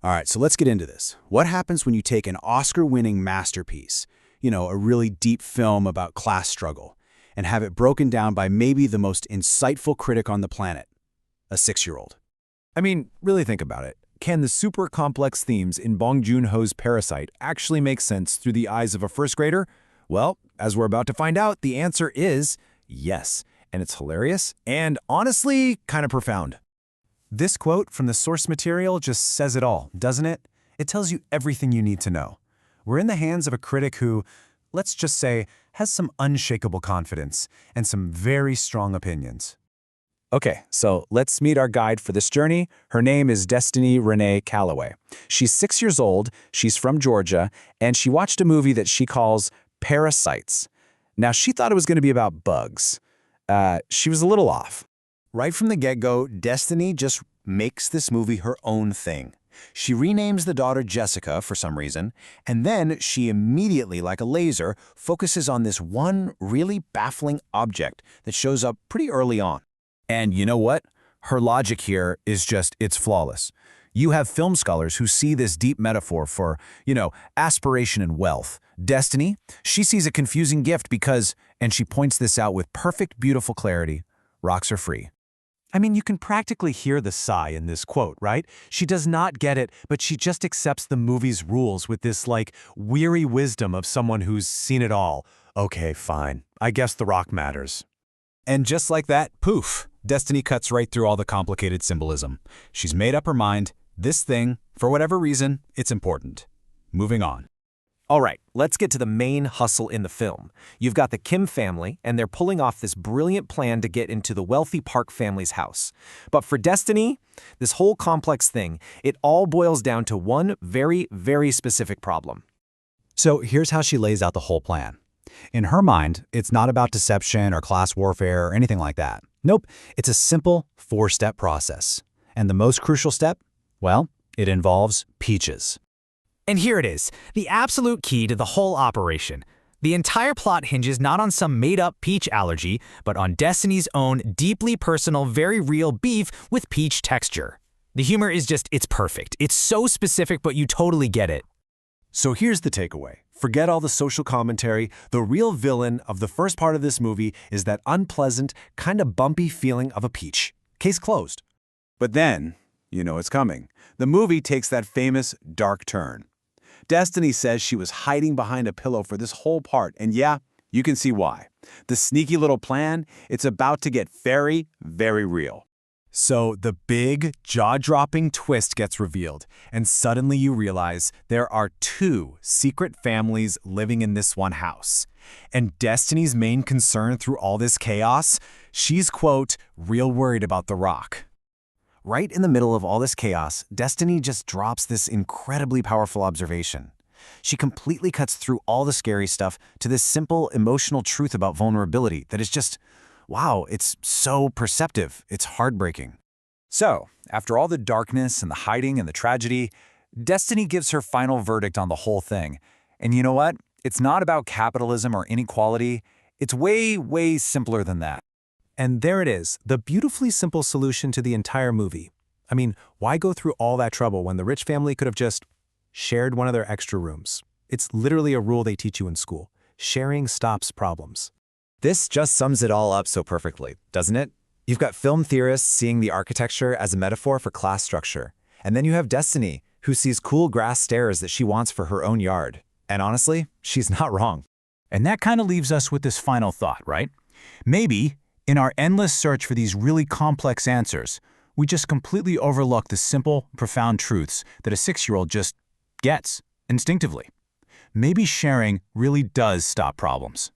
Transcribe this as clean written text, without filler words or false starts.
All right, so let's get into this. What happens when you take an Oscar-winning masterpiece, a really deep film about class struggle, and have it broken down by maybe the most insightful critic on the planet, a 6-year-old? I mean, really think about it. Can the super complex themes in Bong Joon-ho's Parasite actually make sense through the eyes of a first grader? Well, as we're about to find out, the answer is yes. And it's hilarious and honestly kind of profound. This quote from the source material just says it all, doesn't it? It tells you everything you need to know. We're in the hands of a critic who, let's just say, has some unshakable confidence and some very strong opinions. Okay, so let's meet our guide for this journey. Her name is Destiny Renee Calloway. She's 6 years old, she's from Georgia, and she watched a movie that she calls Parasites. Now, she thought it was going to be about bugs. She was a little off. Right from the get-go, Destiny just makes this movie her own thing. She renames the daughter Jessica for some reason, and then she immediately, like a laser, focuses on this one really baffling object that shows up pretty early on. And you know what? Her logic here is just, it's flawless. You have film scholars who see this deep metaphor for, aspiration and wealth. Destiny, she sees a confusing gift because, and she points this out with perfect, beautiful clarity, rocks are free. I mean, you can practically hear the sigh in this quote, right? She does not get it, but she just accepts the movie's rules with this, weary wisdom of someone who's seen it all. Okay, fine. I guess the rock matters. And just like that, poof, Destiny cuts right through all the complicated symbolism. She's made up her mind. This thing, for whatever reason, it's important. Moving on. All right, let's get to the main hustle in the film. You've got the Kim family, and they're pulling off this brilliant plan to get into the wealthy Park family's house. But for Destiny, this whole complex thing, it all boils down to one very, very specific problem. So here's how she lays out the whole plan. In her mind, it's not about deception or class warfare or anything like that. Nope, it's a simple 4-step process. And the most crucial step? Well, it involves peaches. And here it is, the absolute key to the whole operation. The entire plot hinges not on some made-up peach allergy, but on Destiny's own deeply personal, very real beef with peach texture. The humor is just, it's perfect. It's so specific, but you totally get it. So here's the takeaway. Forget all the social commentary. The real villain of the first part of this movie is that unpleasant, kind of bumpy feeling of a peach. Case closed. But then, it's coming. The movie takes that famous dark turn. Destiny says she was hiding behind a pillow for this whole part, and yeah, you can see why. The sneaky little plan, it's about to get very, very real. So the big, jaw-dropping twist gets revealed, and suddenly you realize there are 2 secret families living in this one house. And Destiny's main concern through all this chaos, she's, quote, real worried about the rock. Right in the middle of all this chaos, Destiny just drops this incredibly powerful observation. She completely cuts through all the scary stuff to this simple emotional truth about vulnerability that is just, wow, it's so perceptive, it's heartbreaking. So, after all the darkness and the hiding and the tragedy, Destiny gives her final verdict on the whole thing. And you know what? It's not about capitalism or inequality. It's way, way simpler than that. And there it is, the beautifully simple solution to the entire movie. I mean, why go through all that trouble when the rich family could have just shared one of their extra rooms? It's literally a rule they teach you in school. Sharing stops problems. This just sums it all up so perfectly, doesn't it? You've got film theorists seeing the architecture as a metaphor for class structure. And then you have Destiny, who sees cool grass stairs that she wants for her own yard. And honestly, she's not wrong. And that kind of leaves us with this final thought, right? Maybe, in our endless search for these really complex answers, we just completely overlook the simple, profound truths that a 6-year-old just gets instinctively. Maybe sharing really does stop problems.